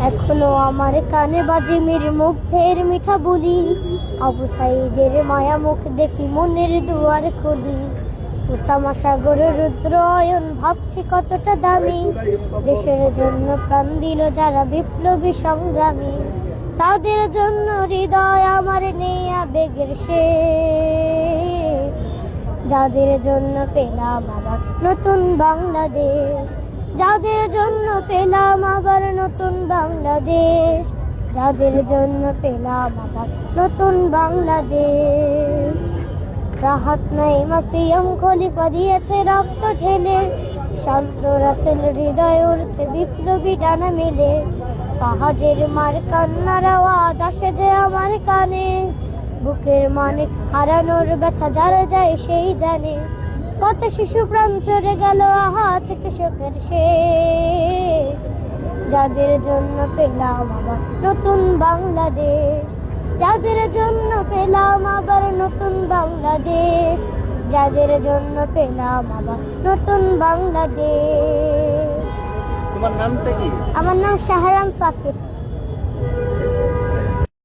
এখনো আমার কানে বাজে মীর মুগ্ধের মিঠা বুলি, আবু সাইদের মায়া মুখ দেখি মনের দুয়ার খুলি। উসামা সাগরের রুদ্র অয়ন ভাবছি কতটা দামি, দেশের জন্য প্রাণ দিল যারা বিপ্লবী সংগ্রামী। তাদের জন্য হৃদয় আমার নেই আবেগের শেষ, যাদের জন্য পেলাম আবার নতুন বাংলাদেশ, যাদের জন্য পেলাম আবার নতুন বাংলাদেশ, যাদের জন্য পেলাম আবার নতুন বাংলাদেশ। রাহাত নাঈম আসিয়াম খলিফা দিয়েছে রক্ত ঢেলে, শান্ত রাসেল হৃদয় উড়ছে বিপ্লবী ডানা মেলে। পাহাজের মার কান্নার আওয়াজ আসে যে আমার কানে, বুকের মানে হারানোর ব্যথা যার যায় সেই জানে। কত শিশু প্রাণ চড়ে গেল আহা চিকিৎসকের শেষ, যাদের জন্য পেলাম আবার নতুন বাংলাদেশ, যাদের জন্য পেলাম আবার নতুন বাংলাদেশ, যাদের জন্য পেলাম আবার নতুন বাংলাদেশ। তোমার নামটা কি? আমার নাম শাহরাম সাফির।